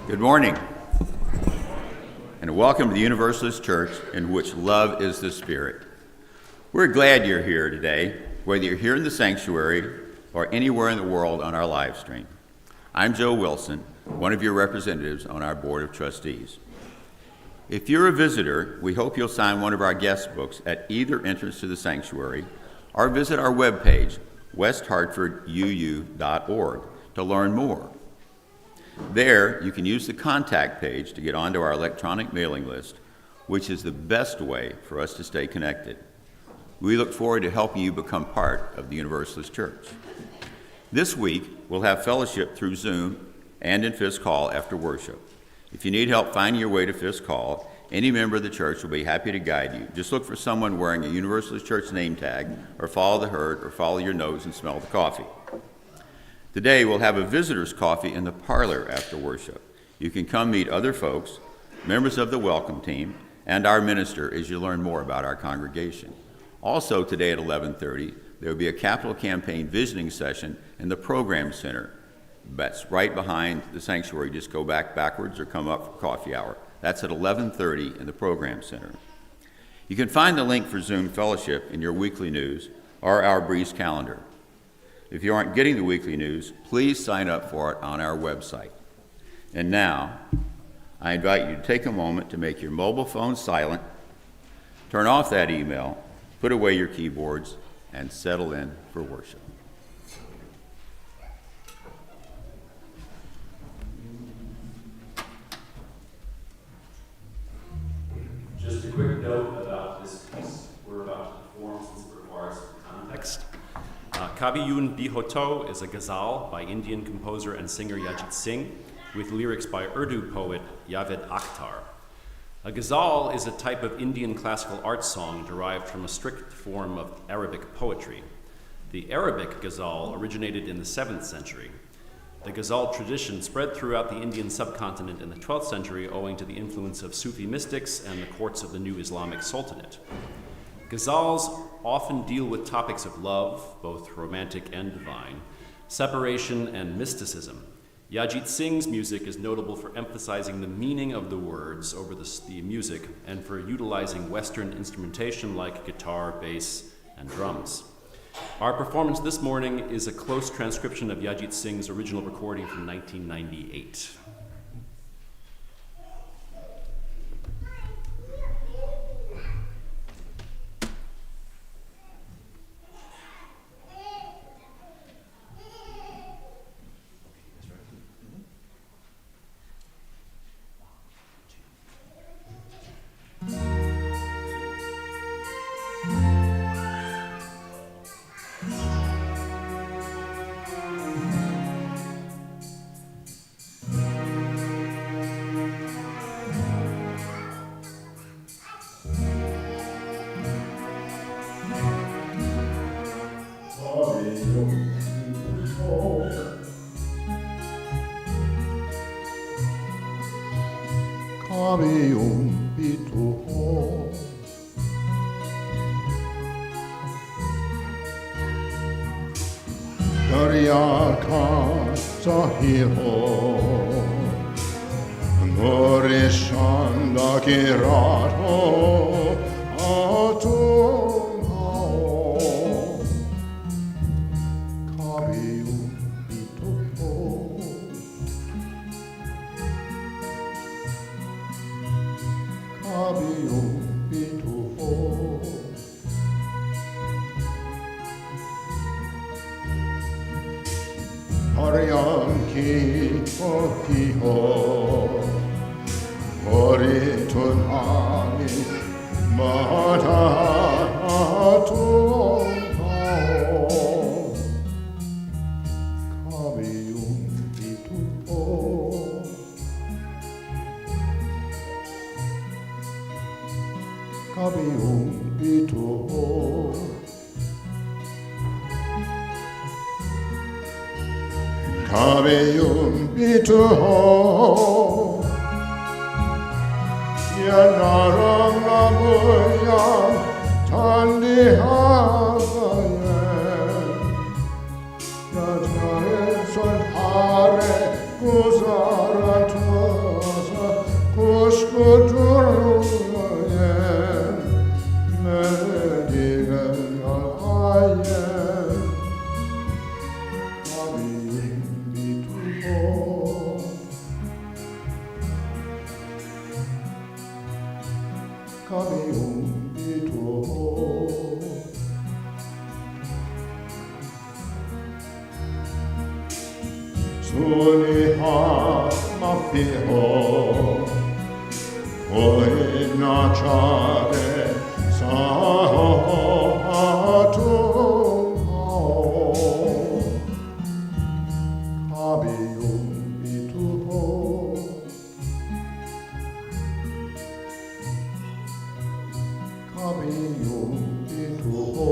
Good morning, and welcome to the Universalist Church, in which love is the spirit. We're glad you're here today, whether you're here in the sanctuary or anywhere in the world on our live stream. I'm Joe Wilson, one of your representatives on our Board of Trustees. If you're a visitor, we hope you'll sign one of our guest books at either entrance to the sanctuary or visit our webpage, westhartforduu.org, to learn more. There, you can use the contact page to get onto our electronic mailing list, which is the best way for us to stay connected. We look forward to helping you become part of the Universalist Church. This week, we'll have fellowship through Zoom and in Fisk Hall after worship. If you need help finding your way to Fisk Hall, any member of the church will be happy to guide you. Just look for someone wearing a Universalist Church name tag, or follow the herd, or follow your nose and smell the coffee. Today, we'll have a visitor's coffee in the parlor after worship. You can come meet other folks, members of the welcome team, and our minister as you learn more about our congregation. Also today at 11:30, there will be a capital campaign visiting session in the program center. That's right behind the sanctuary. Just go backwards or come up for coffee hour. That's at 11:30 in the program center. You can find the link for Zoom fellowship in your weekly news or our Breeze calendar. If you aren't getting the weekly news, please sign up for it on our website. And now, I invite you to take a moment to make your mobile phone silent, turn off that email, put away your keyboards, and settle in for worship. Just a quick note about this piece we're about to perform, since it requires some context. Kabhi Dihoto is a ghazal by Indian composer and singer Jagjit Singh, with lyrics by Urdu poet Javed Akhtar. A ghazal is a type of Indian classical art song derived from a strict form of Arabic poetry. The Arabic ghazal originated in the 7th century. The ghazal tradition spread throughout the Indian subcontinent in the 12th century owing to the influence of Sufi mystics and the courts of the new Islamic Sultanate. Ghazals often deal with topics of love, both romantic and divine, separation, and mysticism. Jagjit Singh's music is notable for emphasizing the meaning of the words over the music and for utilizing Western instrumentation like guitar, bass, and drums. Our performance this morning is a close transcription of Jagjit Singh's original recording from 1998. Guzara Suniha mafiho Oinachare Sahato Kabiyum bituho Kabiyum bituho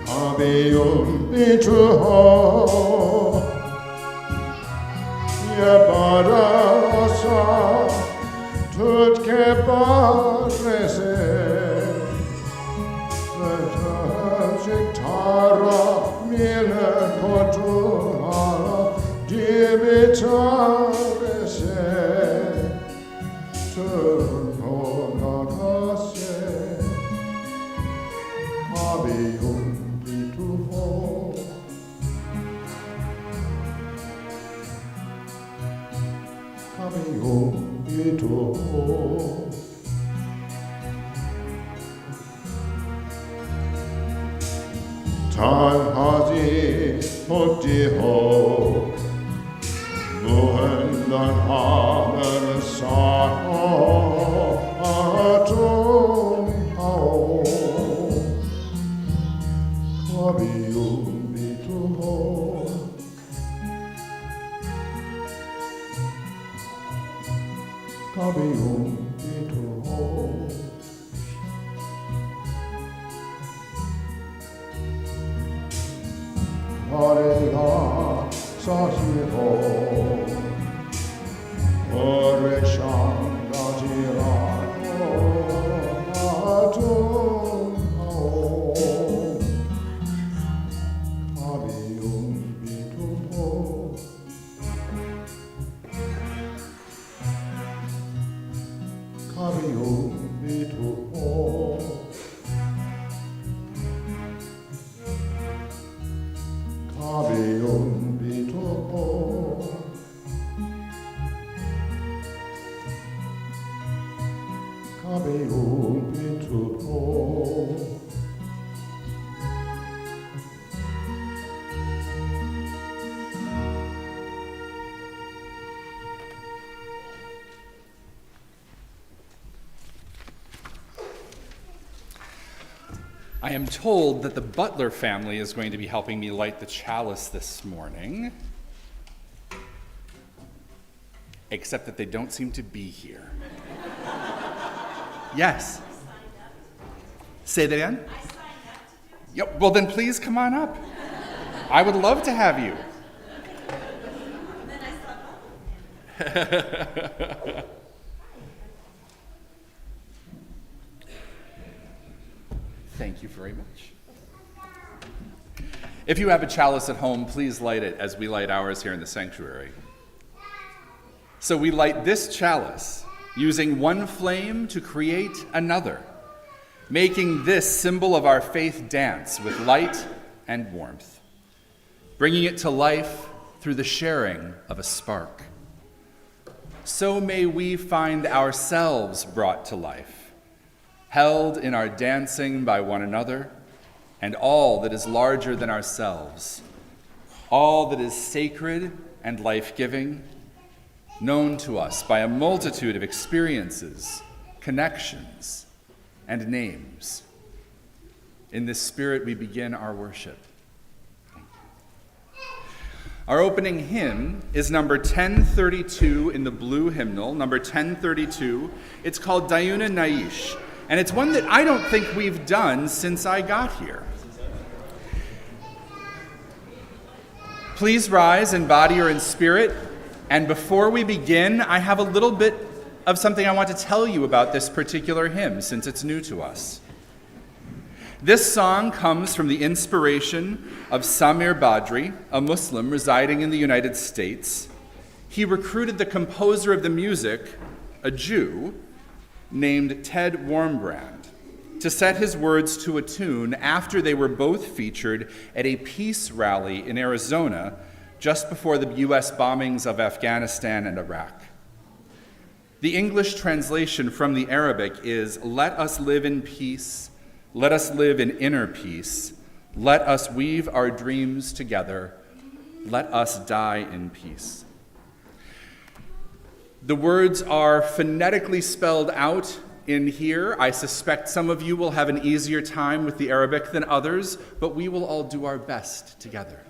Kabiyum bituho Yabara asa tutke parese Tara mile kotuhara dibitarese Turno nagase Kabiyum bituho Kabiyum bituho Tanhazi Muktiho Muhandan Hamer Saho Atum Hao Kabiyum bituho Kabiyum bituho Hariha Sahiho Orisham Gajirano Atum Hao Kabiyum bituho Kabiyum bituho Kabiyum bituho Kabiyum bituho I am told that the Butler family is going to be helping me light the chalice this morning, except that they don't seem to be here. Yes? Say that again? Yep. Well, then please come on up. I would love to have you. Thank you very much. If you have a chalice at home, please light it as we light ours here in the sanctuary. So we light this chalice using one flame to create another, making this symbol of our faith dance with light and warmth, bringing it to life through the sharing of a spark. So may we find ourselves brought to life, held in our dancing by one another, and all that is larger than ourselves, all that is sacred and life-giving, known to us by a multitude of experiences, connections, and names. In this spirit, we begin our worship. Our opening hymn is number 1032 in the blue hymnal, number 1032. It's called Daoona, Nayeesh, and it's one that I don't think we've done since I got here. Please rise in body or in spirit. And before we begin, I have a little bit of something I want to tell you about this particular hymn, since it's new to us. This song comes from the inspiration of Samir Badri, a Muslim residing in the United States. He recruited the composer of the music, a Jew, named Ted Warmbrand, to set his words to a tune after they were both featured at a peace rally in Arizona just before the U.S. bombings of Afghanistan and Iraq. The English translation from the Arabic is, "Let us live in peace, let us live in inner peace, Let us weave our dreams together. Let us die in peace. The words are phonetically spelled out in here. I suspect some of you will have an easier time with the Arabic than others, but we will all do our best together.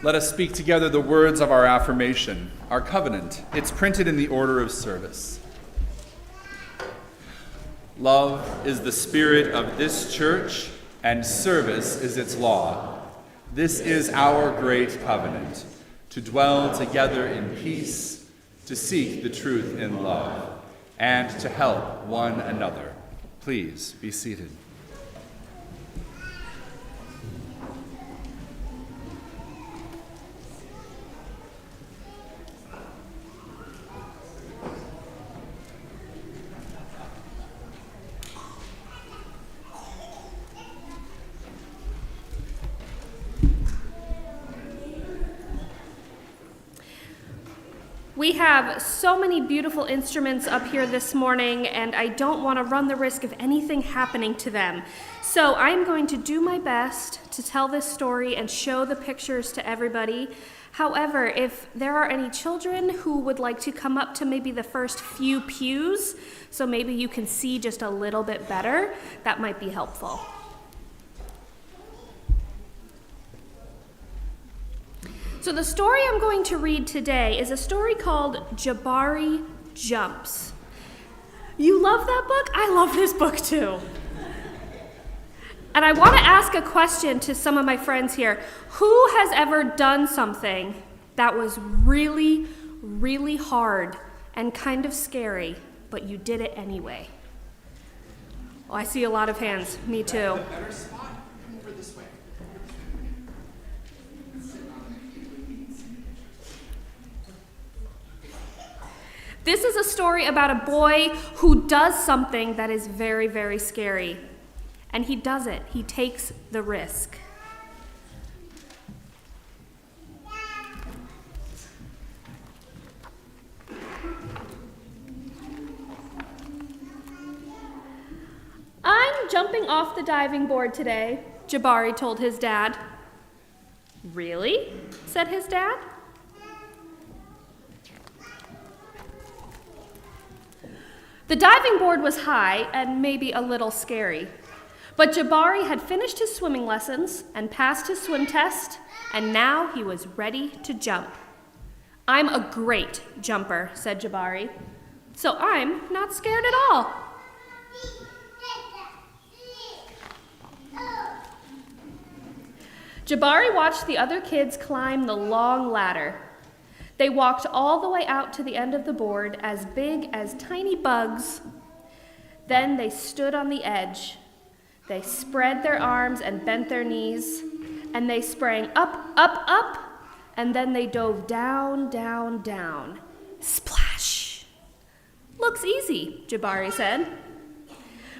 Let us speak together the words of our affirmation, our covenant. It's printed in the order of service. Love is the spirit of this church, and service is its law. This is our great covenant, to dwell together in peace, to seek the truth in love, and to help one another. Please be seated. We have so many beautiful instruments up here this morning, and I don't want to run the risk of anything happening to them. So I'm going to do my best to tell this story and show the pictures to everybody. However, if there are any children who would like to come up to maybe the first few pews, so maybe you can see just a little bit better, that might be helpful. So the story I'm going to read today is a story called Jabari Jumps. You love that book? I love this book too. And I want to ask a question to some of my friends here. Who has ever done something that was really, really hard and kind of scary, but you did it anyway? Oh, I see a lot of hands. Me too. This is a story about a boy who does something that is very, very scary. And he does it. He takes the risk. I'm jumping off the diving board today, Jabari told his dad. Really? Said his dad. The diving board was high and maybe a little scary, but Jabari had finished his swimming lessons and passed his swim test, and now he was ready to jump. I'm a great jumper, said Jabari, so I'm not scared at all. Jabari watched the other kids climb the long ladder. They walked all the way out to the end of the board, as big as tiny bugs. Then they stood on the edge. They spread their arms and bent their knees, and they sprang up, up, up, and then they dove down, down, down. Splash! Looks easy, Jabari said.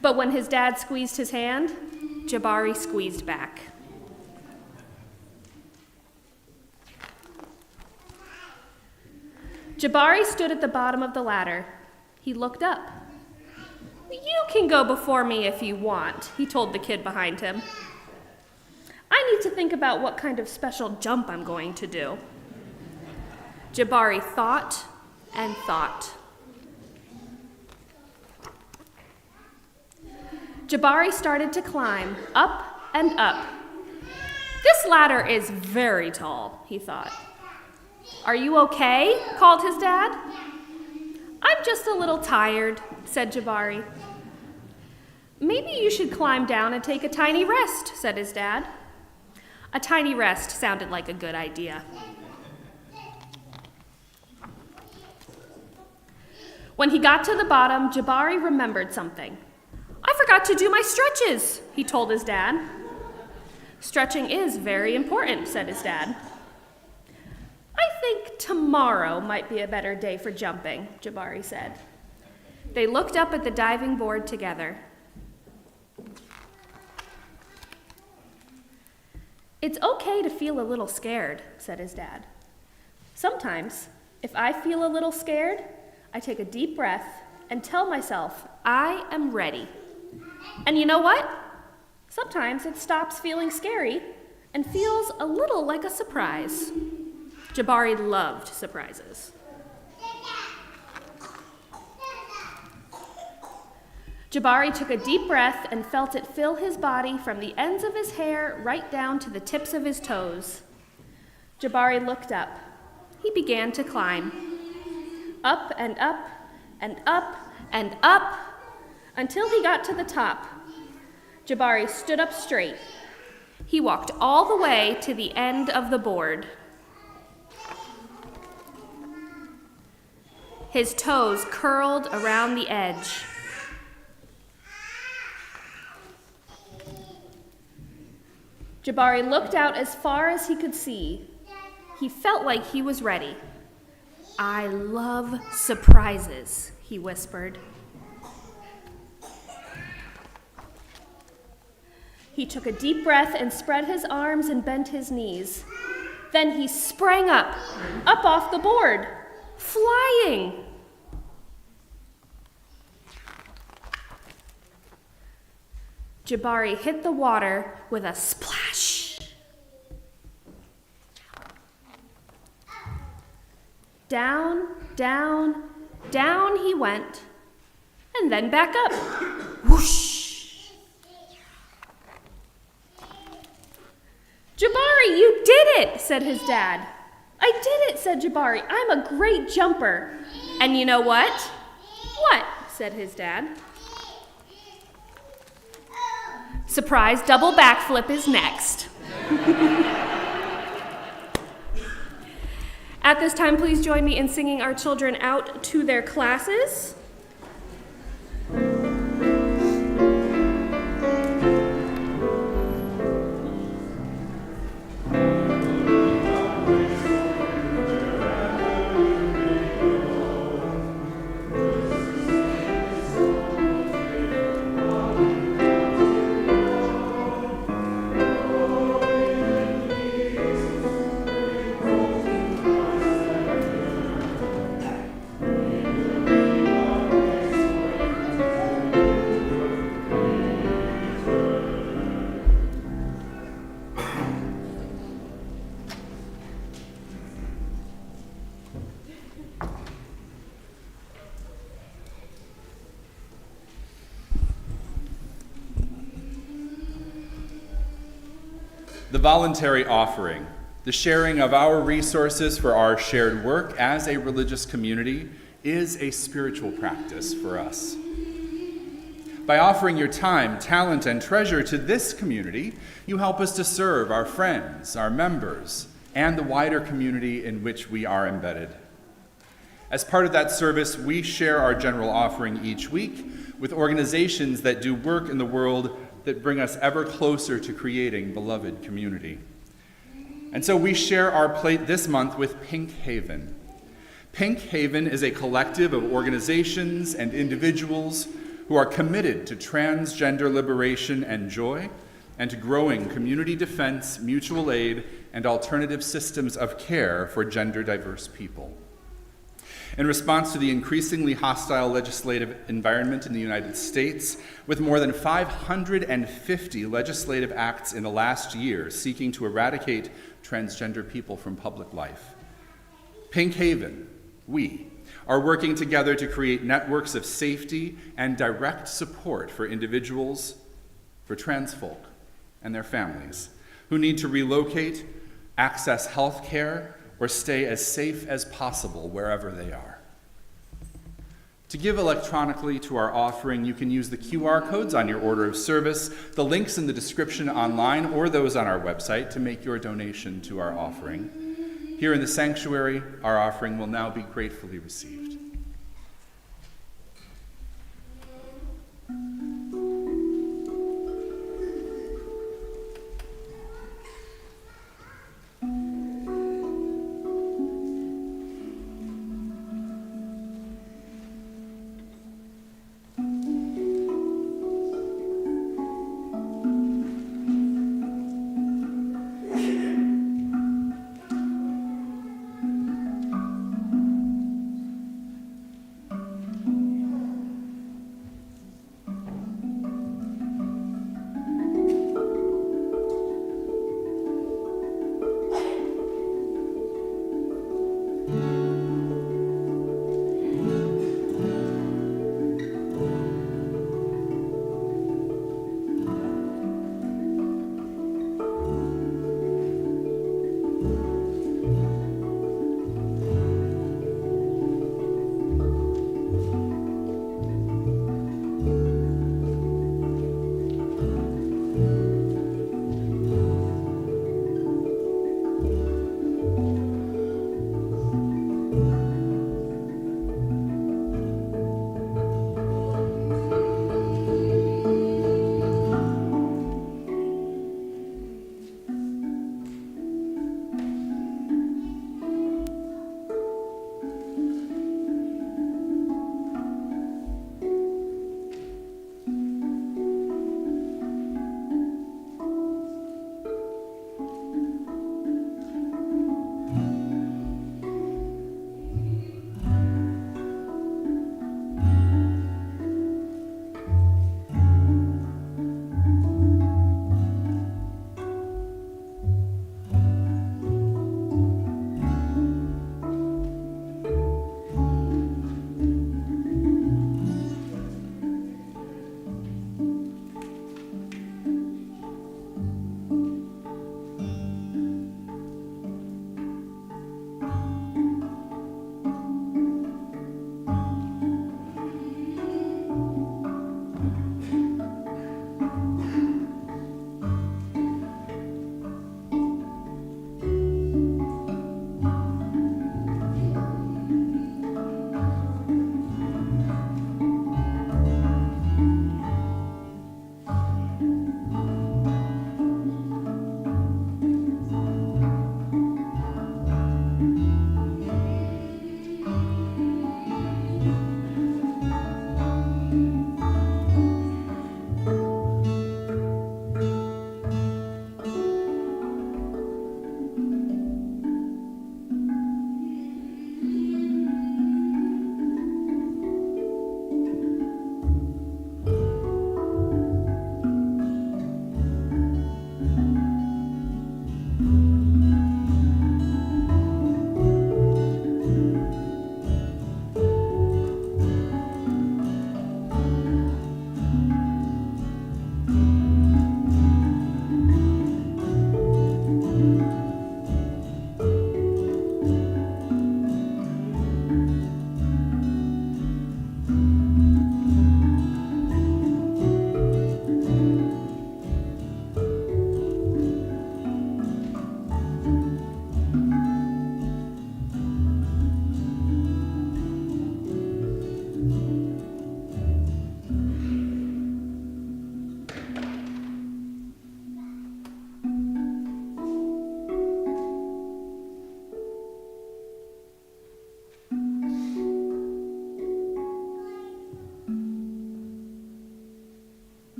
But when his dad squeezed his hand, Jabari squeezed back. Jabari stood at the bottom of the ladder. He looked up. "You can go before me if you want," he told the kid behind him. "I need to think about what kind of special jump I'm going to do." Jabari thought and thought. Jabari started to climb up and up. "This ladder is very tall," he thought. "Are you okay?" called his dad. "I'm just a little tired," said Jabari. "Maybe you should climb down and take a tiny rest," said his dad. A tiny rest sounded like a good idea. When he got to the bottom, Jabari remembered something. "I forgot to do my stretches," he told his dad. "Stretching is very important," said his dad. "I think tomorrow might be a better day for jumping," Jabari said. They looked up at the diving board together. "It's okay to feel a little scared," said his dad. "Sometimes, if I feel a little scared, I take a deep breath and tell myself I am ready. And you know what? Sometimes it stops feeling scary and feels a little like a surprise." Jabari loved surprises. Jabari took a deep breath and felt it fill his body from the ends of his hair right down to the tips of his toes. Jabari looked up. He began to climb. Up and up and up and up until he got to the top. Jabari stood up straight. He walked all the way to the end of the board. His toes curled around the edge. Jabari looked out as far as he could see. He felt like he was ready. "I love surprises," he whispered. He took a deep breath and spread his arms and bent his knees. Then he sprang up off the board, flying. Jabari hit the water with a splash. Down, down, down he went, and then back up. Whoosh! "Jabari, you did it," said his dad. "I did it," said Jabari. "I'm a great jumper." "And you know what?" "What?" said his dad. Surprise double backflip is next. At this time, please join me in singing our children out to their classes. The voluntary offering, the sharing of our resources for our shared work as a religious community, is a spiritual practice for us. By offering your time, talent, and treasure to this community, you help us to serve our friends, our members, and the wider community in which we are embedded. As part of that service, we share our general offering each week with organizations that do work in the world that bring us ever closer to creating beloved community. And so we share our plate this month with Pink Haven. Pink Haven is a collective of organizations and individuals who are committed to transgender liberation and joy, and to growing community defense, mutual aid, and alternative systems of care for gender-diverse people. In response to the increasingly hostile legislative environment in the United States, with more than 550 legislative acts in the last year seeking to eradicate transgender people from public life, Pink Haven, we, are working together to create networks of safety and direct support for individuals, for trans folk and their families who need to relocate, access health care, or stay as safe as possible wherever they are. To give electronically to our offering, you can use the QR codes on your order of service, the links in the description online, or those on our website to make your donation to our offering. Here in the sanctuary, our offering will now be gratefully received.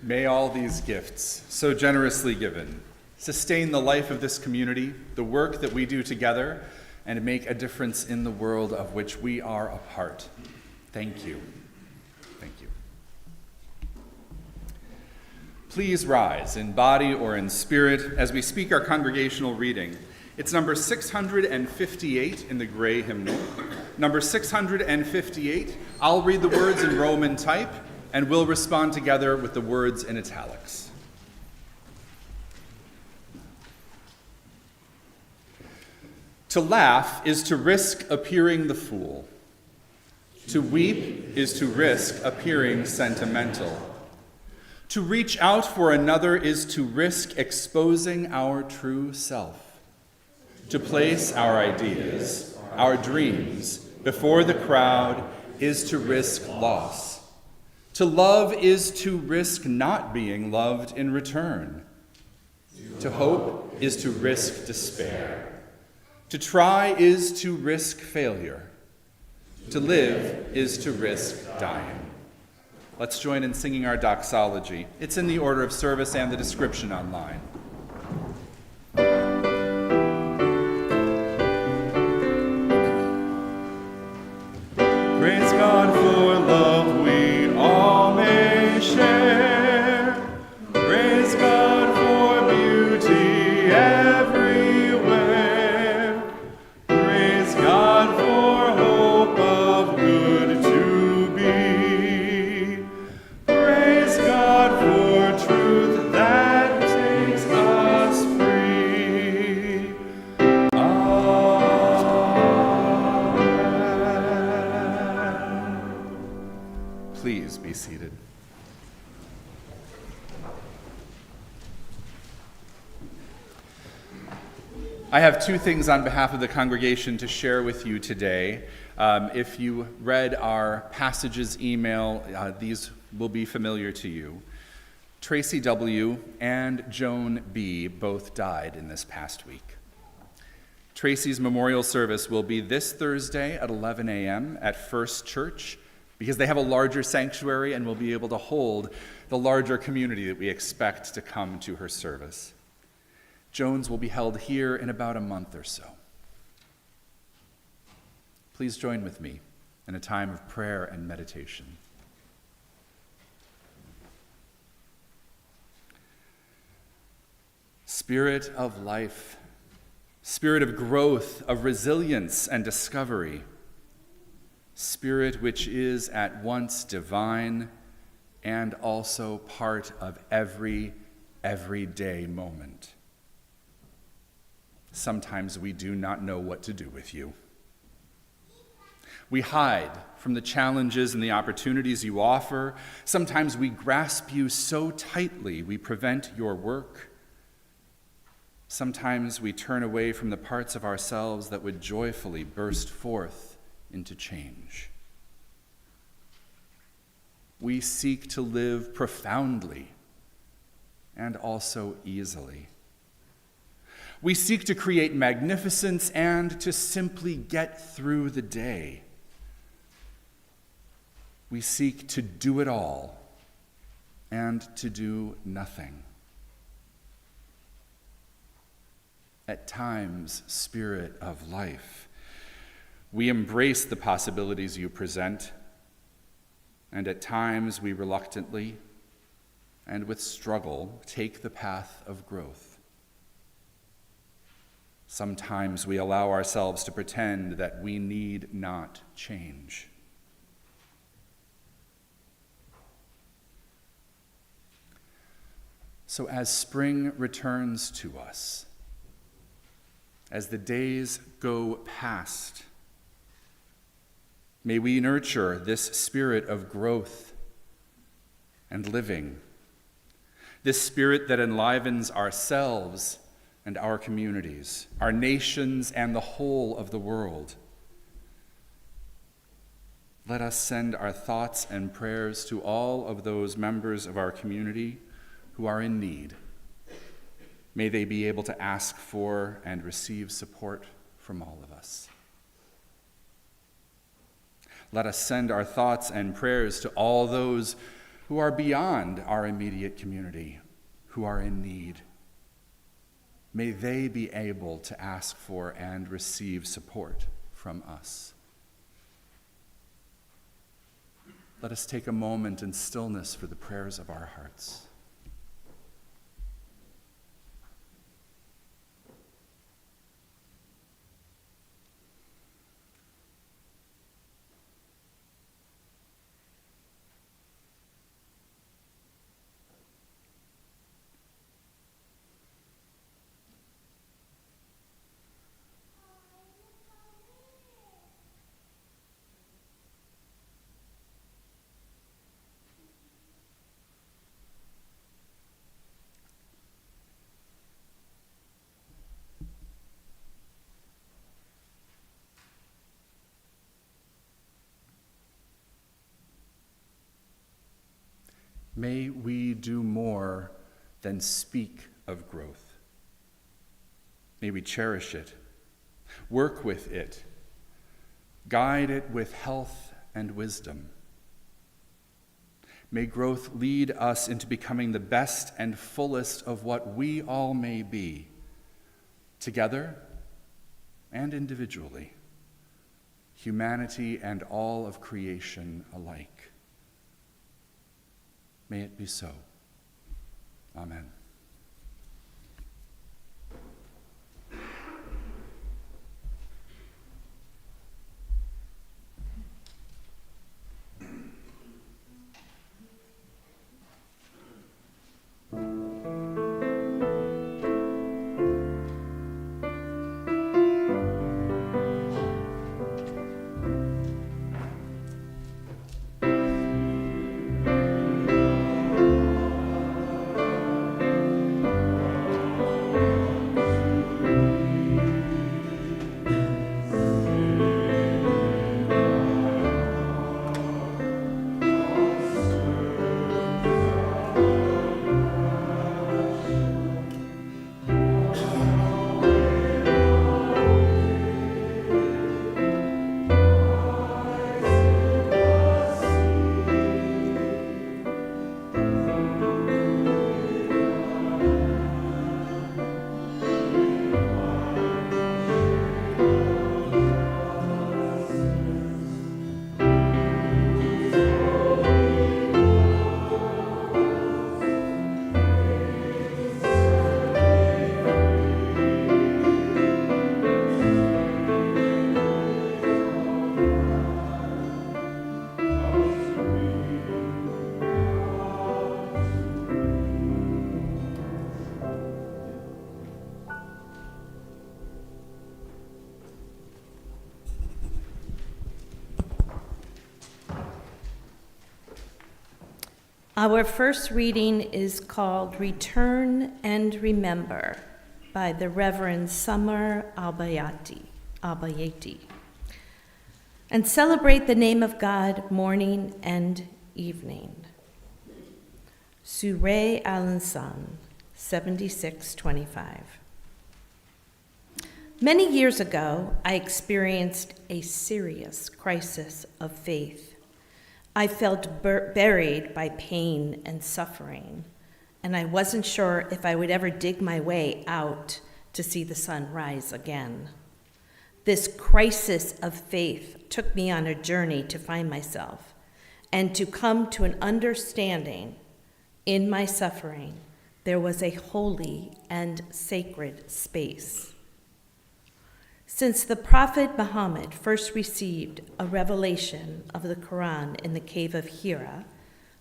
May all these gifts, so generously given, sustain the life of this community, the work that we do together, and make a difference in the world of which we are a part. Thank you. Thank you. Please rise in body or in spirit as we speak our congregational reading. It's number 658 in the gray hymnal. Number 658, I'll read the words in Roman type, and we'll respond together with the words in italics. To laugh is to risk appearing the fool. To weep is to risk appearing sentimental. To reach out for another is to risk exposing our true self. To place our ideas, our dreams, before the crowd is to risk loss. To love is to risk not being loved in return. To hope is to risk despair. To try is to risk failure. To live is to risk dying. Let's join in singing our doxology. It's in the order of service and the description online. Praise God for love we all may share. Praise God for beauty everywhere. Praise God for hope of good to be. Praise God for truth that takes us free. Please be seated. I have two things on behalf of the congregation to share with you today. If you read our passages email, these will be familiar to you. Tracy W. and Joan B. both died in this past week. Tracy's memorial service will be this Thursday at 11 a.m. at First Church, because they have a larger sanctuary and will be able to hold the larger community that we expect to come to her service. Joan's will be held here in about a month or so. Please join with me in a time of prayer and meditation. Spirit of life, Spirit of growth, of resilience and discovery, Spirit which is at once divine and also part of every everyday moment. Sometimes we do not know what to do with you. We hide from the challenges and the opportunities you offer. Sometimes we grasp you so tightly we prevent your work. Sometimes we turn away from the parts of ourselves that would joyfully burst forth into change. We seek to live profoundly and also easily. We seek to create magnificence and to simply get through the day. We seek to do it all and to do nothing. At times, Spirit of life, we embrace the possibilities you present, and at times we reluctantly and with struggle take the path of growth. Sometimes we allow ourselves to pretend that we need not change. So as spring returns to us, as the days go past, may we nurture this spirit of growth and living, this spirit that enlivens ourselves and our communities, our nations and the whole of the world. Let us send our thoughts and prayers to all of those members of our community who are in need. May they be able to ask for and receive support from all of us. Let us send our thoughts and prayers to all those who are beyond our immediate community, who are in need. May they be able to ask for and receive support from us. Let us take a moment in stillness for the prayers of our hearts. May we do more than speak of growth. May we cherish it, work with it, guide it with health and wisdom. May growth lead us into becoming the best and fullest of what we all may be, together and individually, humanity and all of creation alike. May it be so. Amen. Our first reading is called Return and Remember by the Reverend Summer Albayati, and celebrate the name of God morning and evening. Surah Al-Insan, 76:25. Many years ago, I experienced a serious crisis of faith. I felt buried by pain and suffering, and I wasn't sure if I would ever dig my way out to see the sun rise again. This crisis of faith took me on a journey to find myself and to come to an understanding in my suffering there was a holy and sacred space. Since the Prophet Muhammad first received a revelation of the Quran in the cave of Hira,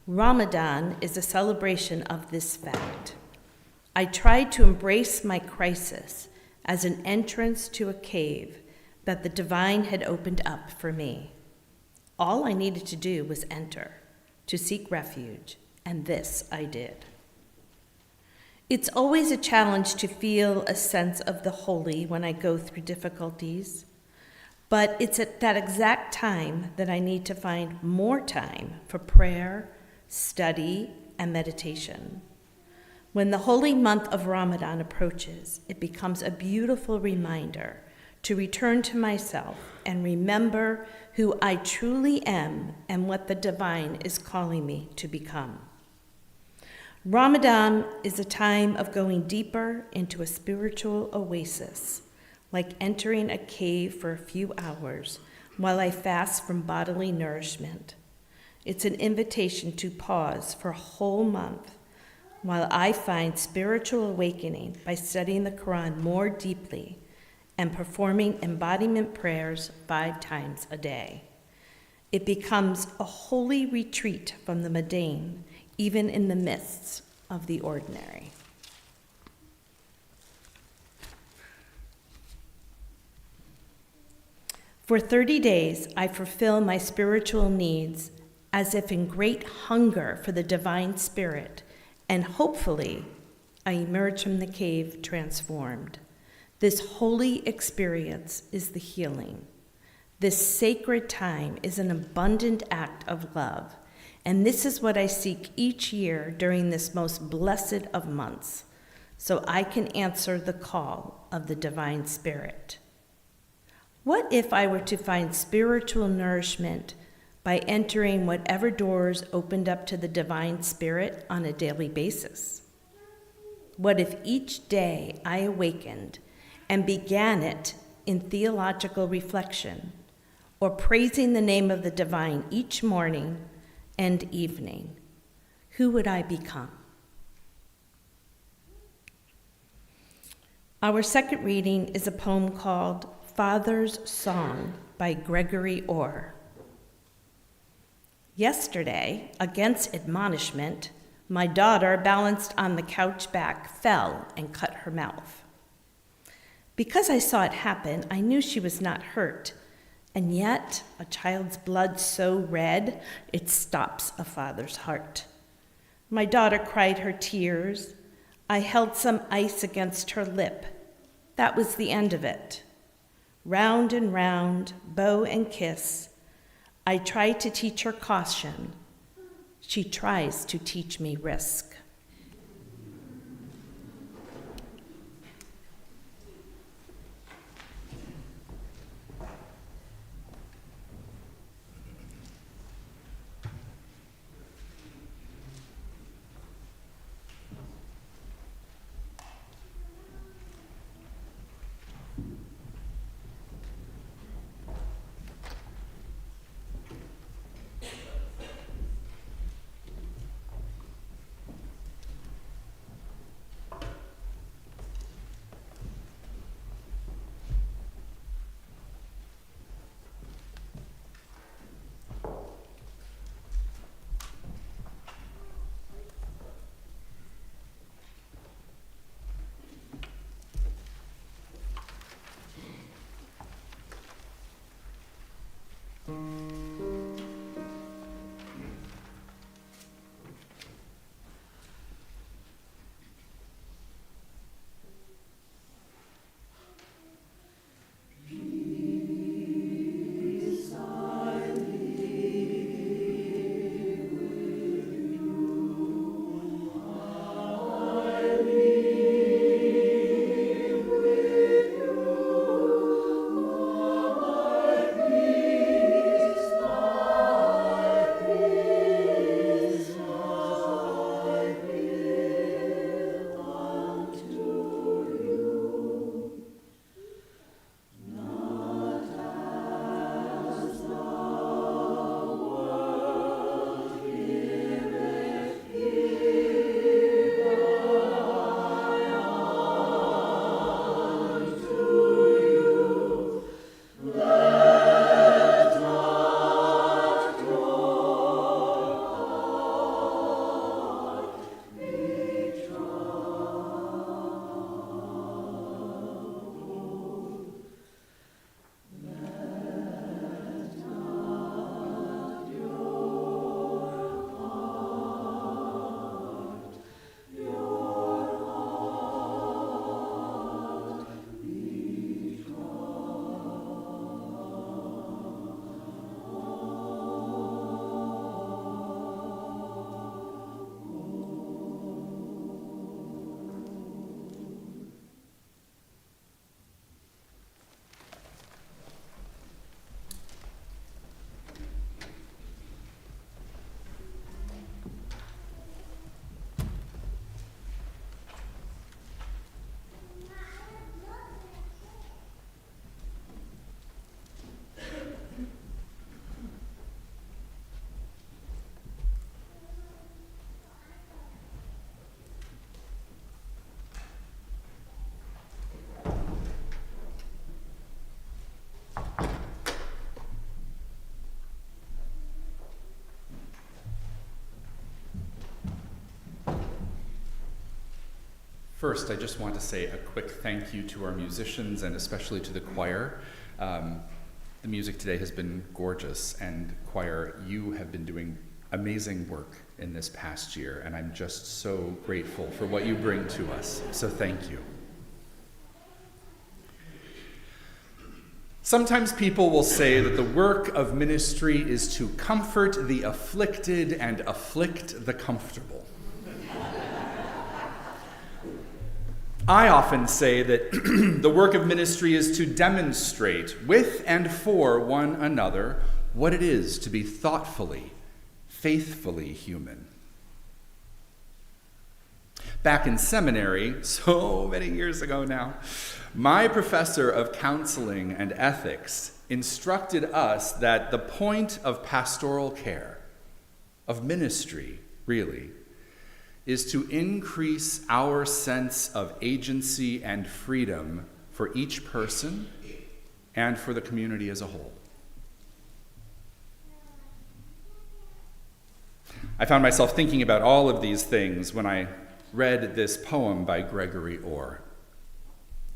Ramadan is a celebration of this fact. I tried to embrace my crisis as an entrance to a cave that the divine had opened up for me. All I needed to do was enter, to seek refuge, and this I did. It's always a challenge to feel a sense of the holy when I go through difficulties, but it's at that exact time that I need to find more time for prayer, study, and meditation. When the holy month of Ramadan approaches, it becomes a beautiful reminder to return to myself and remember who I truly am and what the divine is calling me to become. Ramadan is a time of going deeper into a spiritual oasis, like entering a cave for a few hours while I fast from bodily nourishment. It's an invitation to pause for a whole month while I find spiritual awakening by studying the Quran more deeply and performing embodiment prayers 5 times a day. It becomes a holy retreat from the mundane, even in the midst of the ordinary. For 30 days, I fulfill my spiritual needs as if in great hunger for the divine spirit, and hopefully, I emerge from the cave transformed. This holy experience is the healing. This sacred time is an abundant act of love, and this is what I seek each year during this most blessed of months, so I can answer the call of the divine spirit. What if I were to find spiritual nourishment by entering whatever doors opened up to the divine spirit on a daily basis? What if each day I awakened and began it in theological reflection, or praising the name of the divine each morning and evening? Who would I become? Our second reading is a poem called Father's Song by Gregory Orr. Yesterday, against admonishment, my daughter, balanced on the couch back, fell and cut her mouth. Because I saw it happen, I knew she was not hurt, and yet a child's blood so red, it stops a father's heart. My daughter cried her tears. I held some ice against her lip. That was the end of it. Round and round, bow and kiss, I try to teach her caution. She tries to teach me risk. First, I just want to say a quick thank you to our musicians and especially to the choir. The music today has been gorgeous, and choir, you have been doing amazing work in this past year, and I'm just so grateful for what you bring to us. So thank you. Sometimes people will say that the work of ministry is to comfort the afflicted and afflict the comfortable. I often say that the work of ministry is to demonstrate with and for one another what it is to be thoughtfully, faithfully human. Back in seminary, so many years ago now, my professor of counseling and ethics instructed us that the point of pastoral care, of ministry, really, is to increase our sense of agency and freedom for each person and for the community as a whole. I found myself thinking about all of these things when I read this poem by Gregory Orr.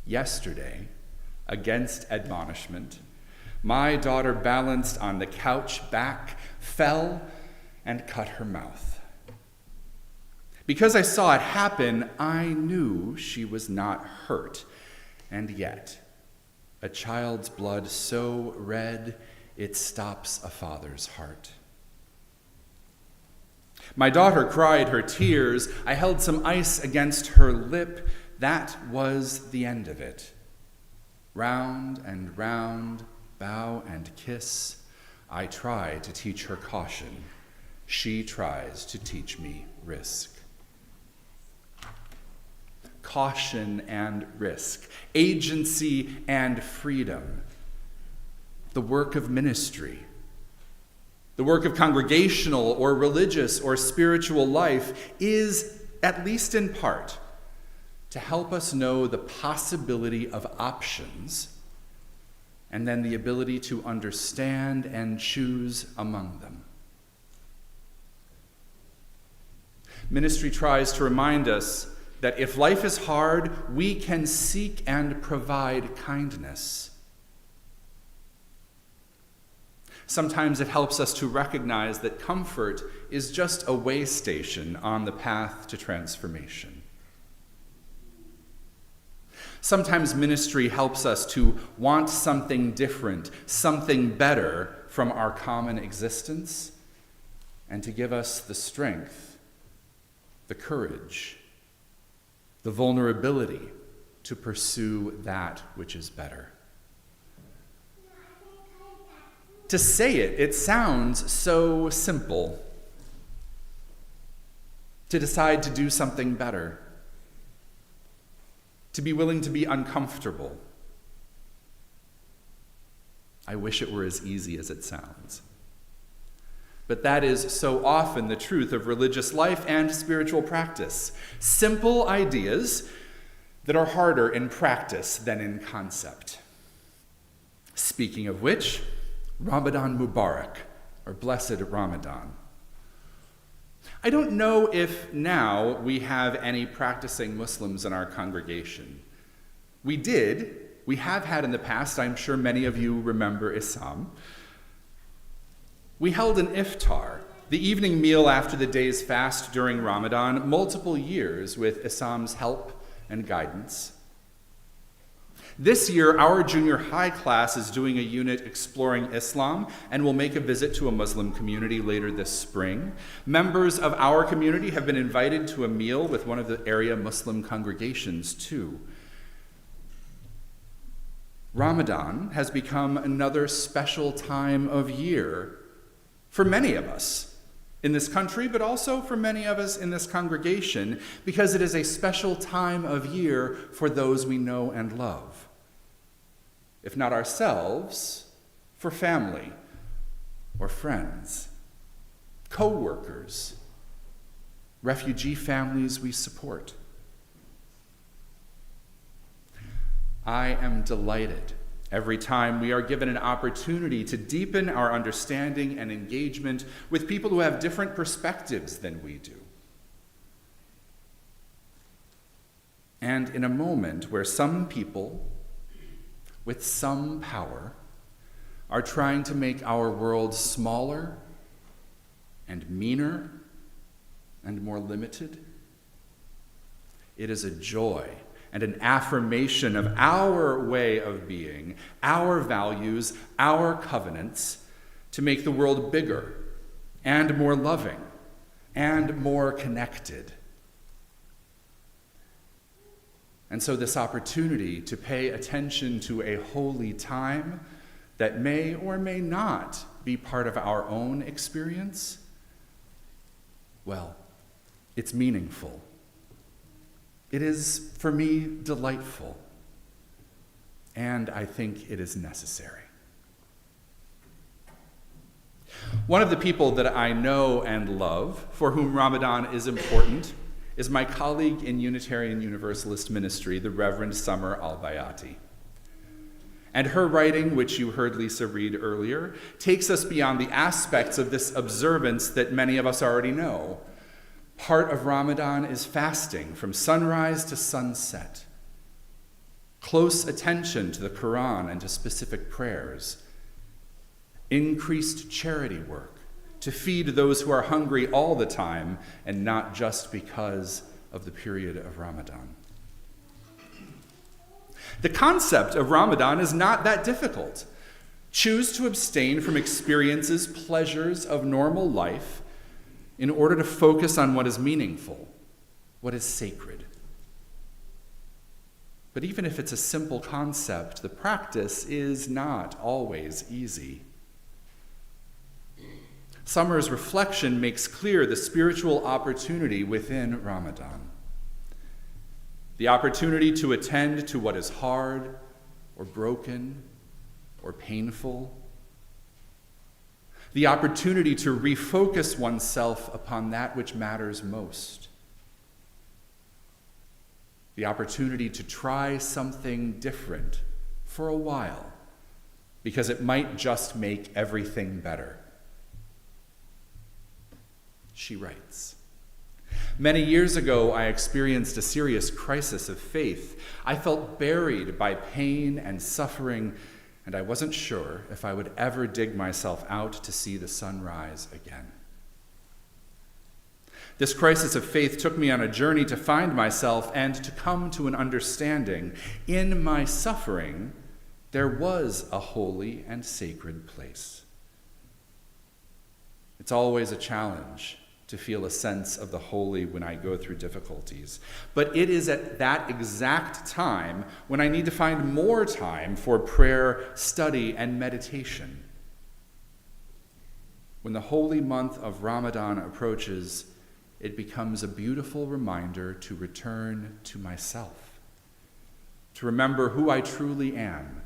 Yesterday, against admonishment, my daughter balanced on the couch back, fell, and cut her mouth. Because I saw it happen, I knew she was not hurt, and yet, a child's blood so red, it stops a father's heart. My daughter cried her tears. I held some ice against her lip. That was the end of it. Round and round, bow and kiss. I try to teach her caution. She tries to teach me risk. Caution and risk, agency and freedom. The work of ministry, the work of congregational or religious or spiritual life is, at least in part, to help us know the possibility of options and then the ability to understand and choose among them. Ministry tries to remind us that if life is hard, we can seek and provide kindness. Sometimes it helps us to recognize that comfort is just a way station on the path to transformation. Sometimes ministry helps us to want something different, something better from our common existence, and to give us the strength, the courage, the vulnerability to pursue that which is better. To say it, it sounds so simple. To decide to do something better. To be willing to be uncomfortable. I wish it were as easy as it sounds. But that is so often the truth of religious life and spiritual practice. Simple ideas that are harder in practice than in concept. Speaking of which, Ramadan Mubarak, or Blessed Ramadan. I don't know if now we have any practicing Muslims in our congregation. We have had in the past. I'm sure many of you remember Isam. We held an iftar, the evening meal after the day's fast during Ramadan, multiple years with Isam's help and guidance. This year, our junior high class is doing a unit exploring Islam and will make a visit to a Muslim community later this spring. Members of our community have been invited to a meal with one of the area Muslim congregations, too. Ramadan has become another special time of year for many of us in this country, but also for many of us in this congregation, because it is a special time of year for those we know and love. If not ourselves, for family or friends, co-workers, refugee families we support. I am delighted every time we are given an opportunity to deepen our understanding and engagement with people who have different perspectives than we do. And in a moment where some people with some power are trying to make our world smaller and meaner and more limited, it is a joy and an affirmation of our way of being, our values, our covenants, to make the world bigger and more loving and more connected. And so this opportunity to pay attention to a holy time that may or may not be part of our own experience, well, it's meaningful. It is, for me, delightful. And I think it is necessary. One of the people that I know and love, for whom Ramadan is important, is my colleague in Unitarian Universalist ministry, the Reverend Summer Al-Bayati. And her writing, which you heard Lisa read earlier, takes us beyond the aspects of this observance that many of us already know. Part of Ramadan is fasting from sunrise to sunset, close attention to the Quran and to specific prayers, increased charity work, to feed those who are hungry all the time and not just because of the period of Ramadan. The concept of Ramadan is not that difficult. Choose to abstain from experiences, pleasures of normal life in order to focus on what is meaningful, what is sacred. But even if it's a simple concept, the practice is not always easy. Summer's reflection makes clear the spiritual opportunity within Ramadan. The opportunity to attend to what is hard or broken or painful. The opportunity to refocus oneself upon that which matters most. The opportunity to try something different for a while, because it might just make everything better. She writes, "Many years ago, I experienced a serious crisis of faith. I felt buried by pain and suffering, and I wasn't sure if I would ever dig myself out to see the sun rise again. This crisis of faith took me on a journey to find myself and to come to an understanding. In my suffering, there was a holy and sacred place. It's always a challenge to feel a sense of the holy when I go through difficulties. But it is at that exact time when I need to find more time for prayer, study, and meditation. When the holy month of Ramadan approaches, it becomes a beautiful reminder to return to myself, to remember who I truly am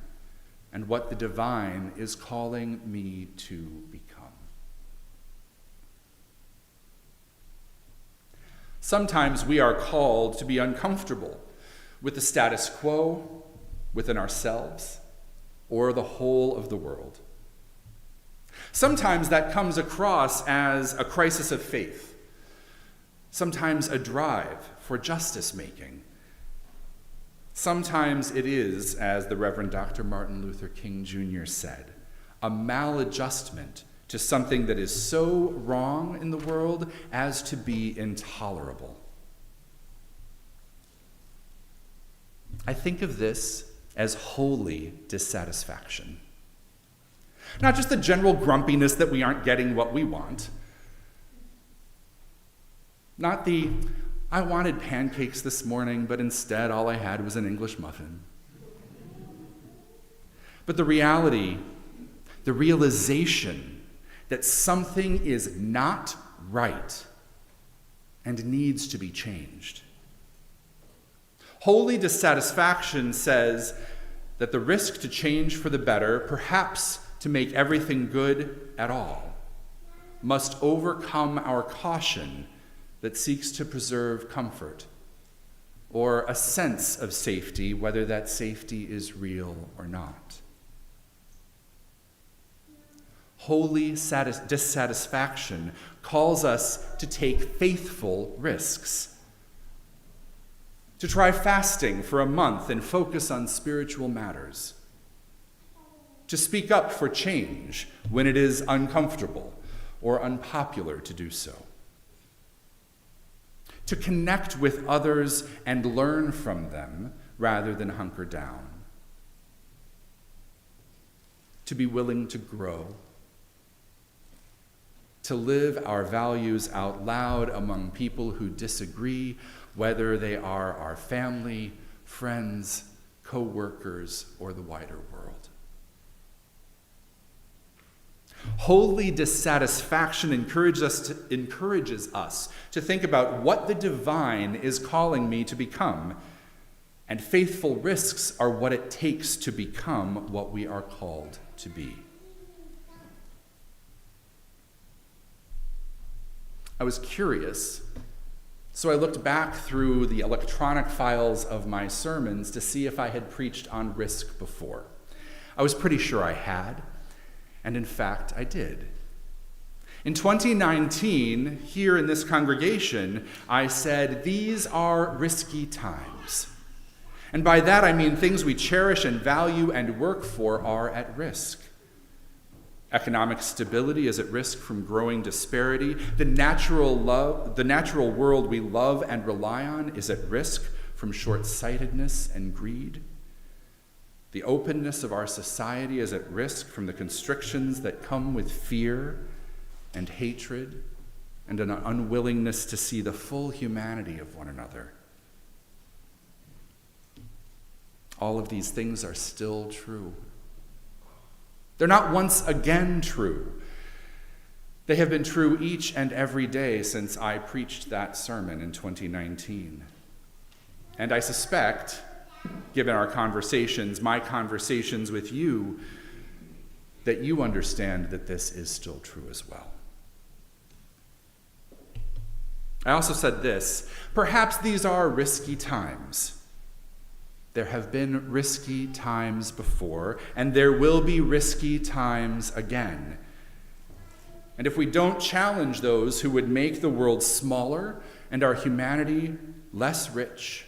and what the divine is calling me to become." Sometimes we are called to be uncomfortable with the status quo within ourselves or the whole of the world. Sometimes that comes across as a crisis of faith, sometimes a drive for justice making. Sometimes it is, as the Reverend Dr. Martin Luther King Jr. said, a maladjustment to something that is so wrong in the world as to be intolerable. I think of this as holy dissatisfaction. Not just the general grumpiness that we aren't getting what we want. Not the, I wanted pancakes this morning, but instead all I had was an English muffin. But the reality, the realization that something is not right and needs to be changed. Holy dissatisfaction says that the risk to change for the better, perhaps to make everything good at all, must overcome our caution that seeks to preserve comfort or a sense of safety, whether that safety is real or not. Holy dissatisfaction calls us to take faithful risks. to try fasting for a month and focus on spiritual matters, to speak up for change when it is uncomfortable or unpopular to do so, to connect with others and learn from them rather than hunker down, to be willing to grow, to live our values out loud among people who disagree, whether they are our family, friends, co-workers, or the wider world. Holy dissatisfaction encourages us to think about what the divine is calling me to become, and faithful risks are what it takes to become what we are called to be. I was curious, so I looked back through the electronic files of my sermons to see if I had preached on risk before. I was pretty sure I had, and in fact, I did. In 2019, here in this congregation, I said, "These are risky times." And by that I mean things we cherish and value and work for are at risk. Economic stability is at risk from growing disparity. The natural world we love and rely on is at risk from short-sightedness and greed. The openness of our society is at risk from the constrictions that come with fear and hatred and an unwillingness to see the full humanity of one another. All of these things are still true. They're not once again true. They have been true each and every day since I preached that sermon in 2019. And I suspect, given our conversations, my conversations with you, that you understand that this is still true as well. I also said this: perhaps these are risky times. There have been risky times before, and there will be risky times again. And if we don't challenge those who would make the world smaller and our humanity less rich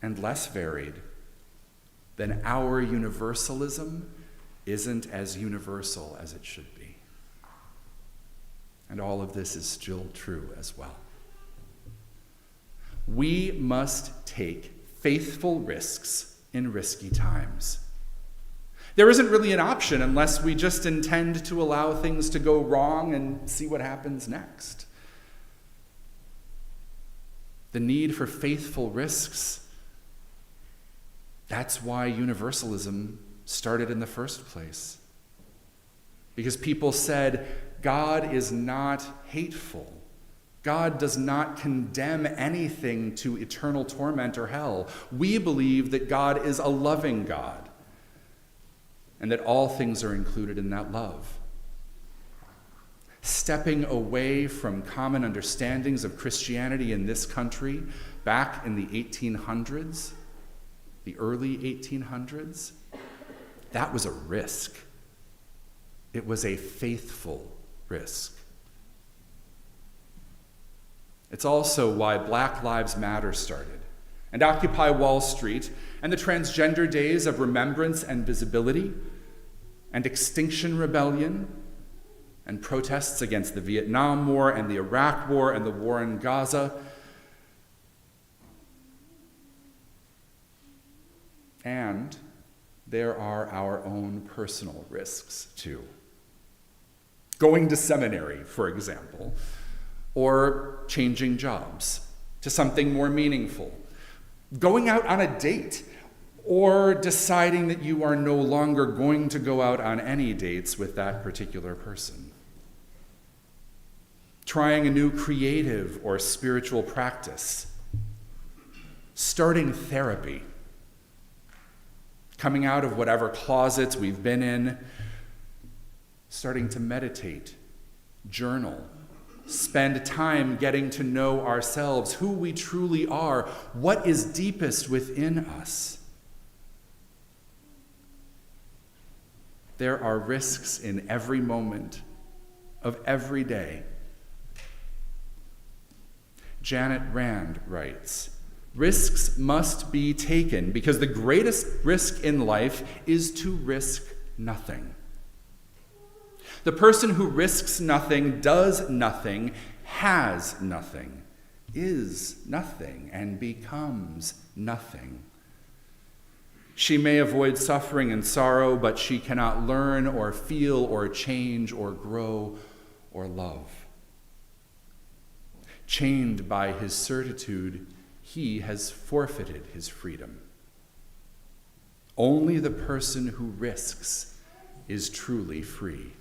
and less varied, then our universalism isn't as universal as it should be. And all of this is still true as well. We must take faithful risks in risky times. There isn't really an option unless we just intend to allow things to go wrong and see what happens next. The need for faithful risks, that's why universalism started in the first place. Because people said, God is not hateful. God does not condemn anything to eternal torment or hell. We believe that God is a loving God and that all things are included in that love. Stepping away from common understandings of Christianity in this country back in the 1800s, the early 1800s, that was a risk. It was a faithful risk. It's also why Black Lives Matter started, and Occupy Wall Street, and the transgender days of remembrance and visibility, and Extinction Rebellion, and protests against the Vietnam War and the Iraq War and the war in Gaza. And there are our own personal risks, too. Going to seminary, for example, or changing jobs to something more meaningful, going out on a date, or deciding that you are no longer going to go out on any dates with that particular person, trying a new creative or spiritual practice, starting therapy, coming out of whatever closets we've been in, starting to meditate, journal, spend time getting to know ourselves, who we truly are, what is deepest within us. There are risks in every moment of every day. Janet Rand writes, Risks must be taken because the greatest risk in life is to risk nothing. The person who risks nothing, does nothing, has nothing, is nothing, and becomes nothing. She may avoid suffering and sorrow, but she cannot learn or feel or change or grow or love. Chained by his certitude, he has forfeited his freedom. Only the person who risks is truly free.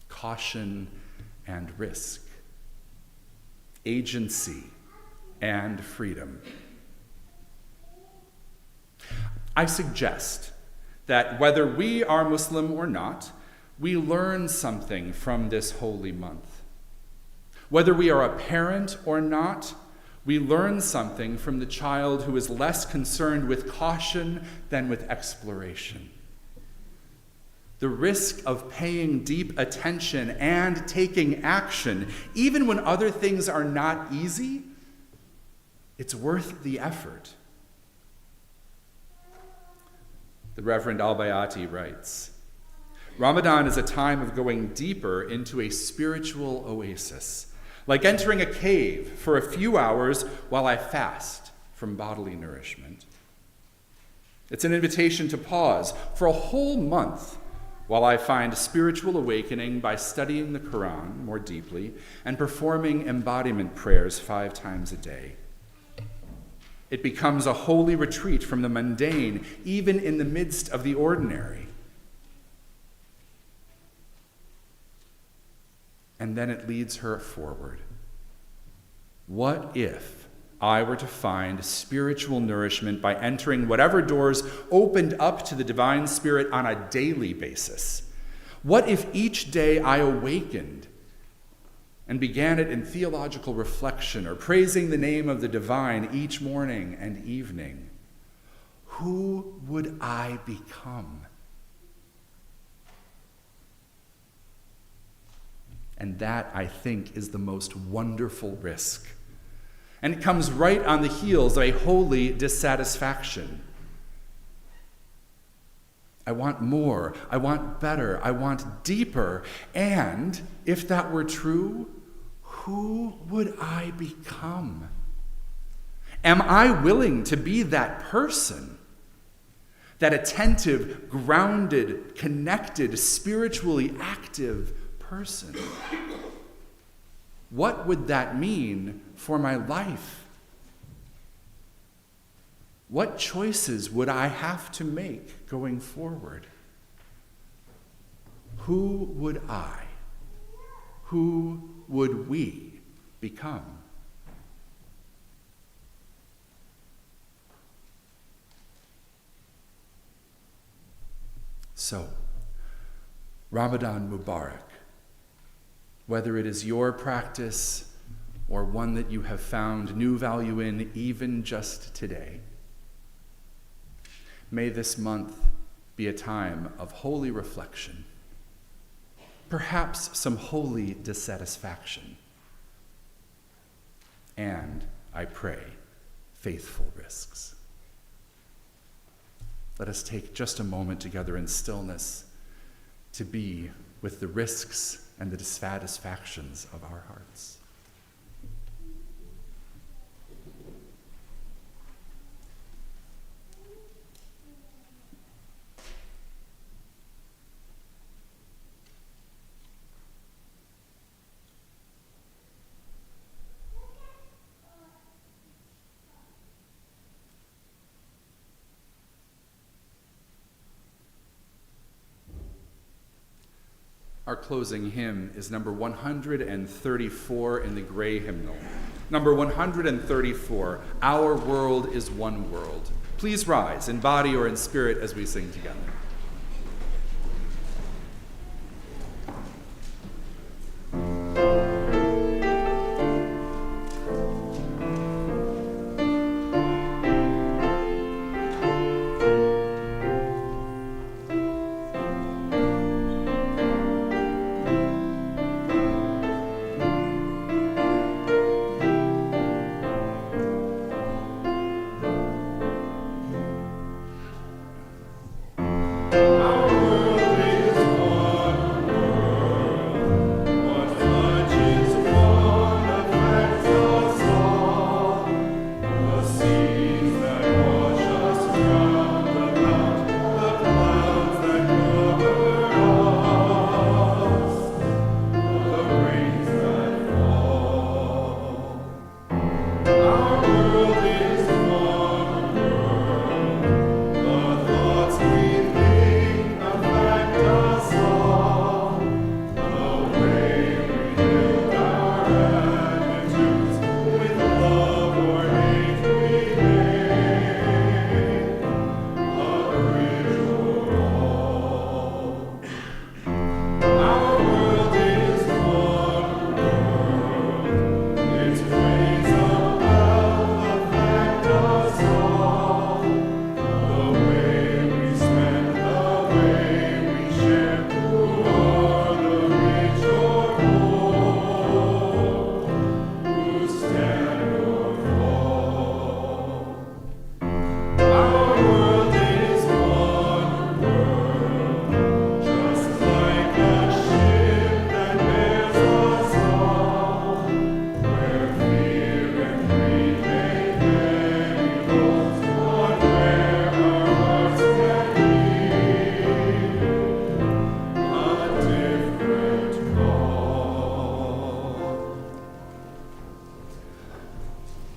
Caution and risk. Agency and freedom. I suggest that whether we are Muslim or not, we learn something from this holy month. Whether we are a parent or not, we learn something from the child who is less concerned with caution than with exploration. The risk of paying deep attention and taking action, even when other things are not easy, it's worth the effort. The Reverend Al-Bayati writes, Ramadan is a time of going deeper into a spiritual oasis, like entering a cave for a few hours while I fast from bodily nourishment. It's an invitation to pause for a whole month while I find spiritual awakening by studying the Quran more deeply and performing embodiment prayers 5 times a day. It becomes a holy retreat from the mundane, even in the midst of the ordinary. And then it leads her forward. What if I were to find spiritual nourishment by entering whatever doors opened up to the divine spirit on a daily basis? What if each day I awakened and began it in theological reflection or praising the name of the divine each morning and evening? Who would I become? And that, I think, is the most wonderful risk. And it comes right on the heels of a holy dissatisfaction. I want more, I want better, I want deeper. And if that were true, who would I become? Am I willing to be that person? That attentive, grounded, connected, spiritually active person? What would that mean for my life? What choices would I have to make going forward? Who would we become? So, Ramadan Mubarak. Whether it is your practice or one that you have found new value in even just today, may this month be a time of holy reflection, perhaps some holy dissatisfaction, and, I pray, faithful risks. Let us take just a moment together in stillness to be with the risks and the dissatisfactions of our hearts. Our closing hymn is number 134 in the gray hymnal. Number 134, Our World is One World. Please rise in body or in spirit as we sing together.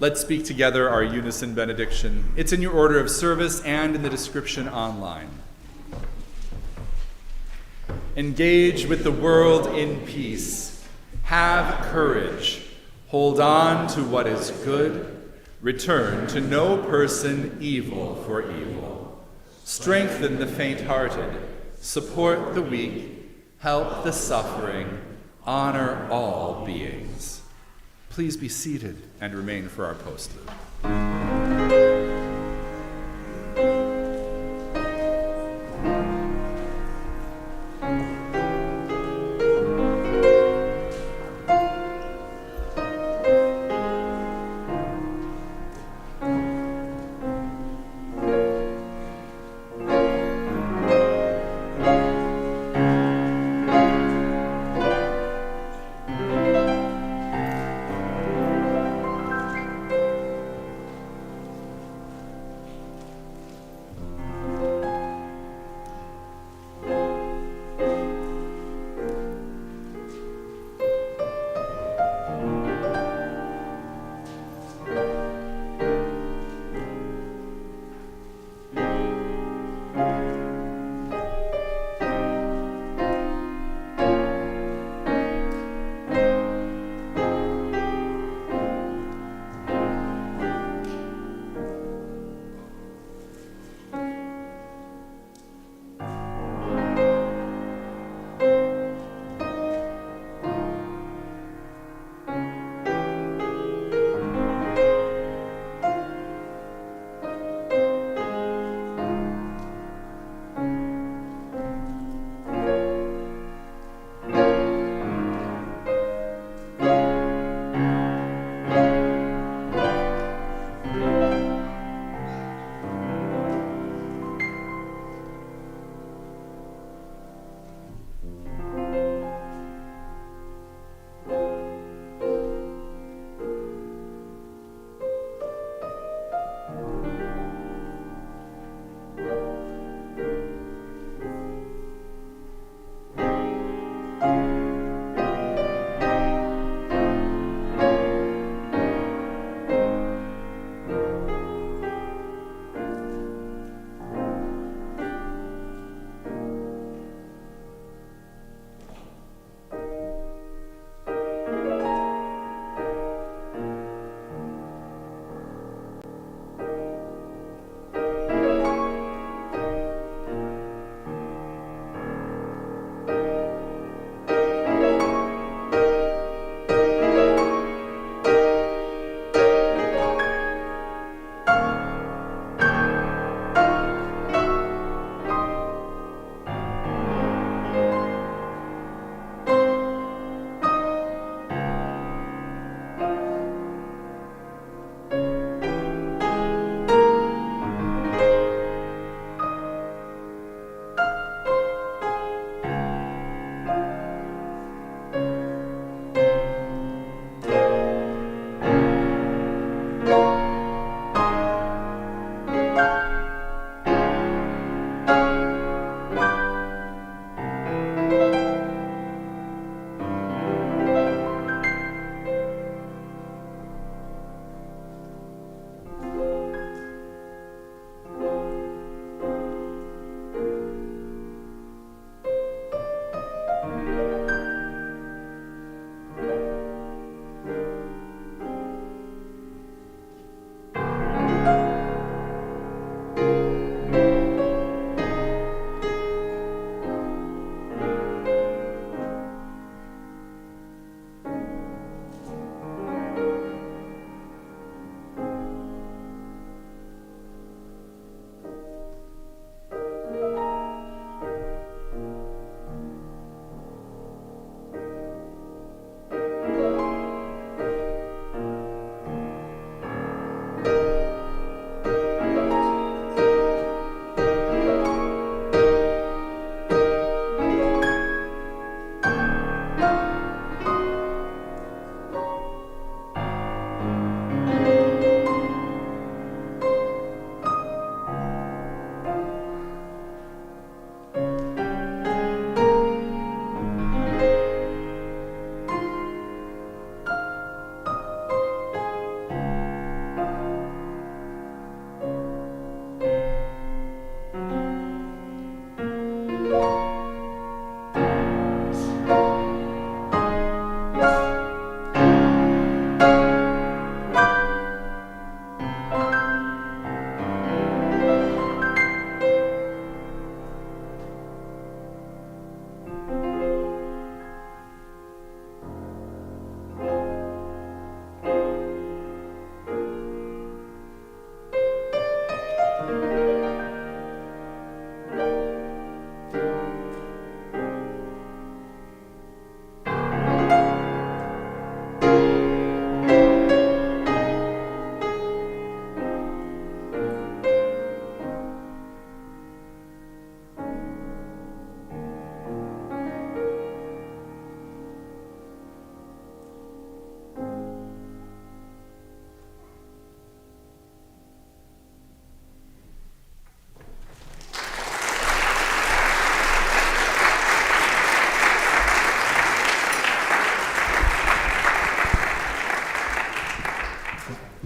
Let's speak together our unison benediction. It's in your order of service and in the description online. Engage with the world in peace. Have courage. Hold on to what is good. Return to no person evil for evil. Strengthen the faint-hearted. Support the weak. Help the suffering. Honor all beings. Please be seated and remain for our postlude.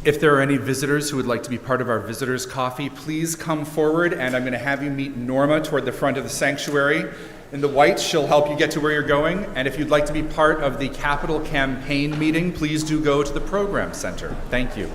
If there are any visitors who would like to be part of our visitors' coffee, please come forward, and I'm going to have you meet Norma toward the front of the sanctuary. In the white, she'll help you get to where you're going, and if you'd like to be part of the Capital Campaign meeting, please do go to the Program Center. Thank you.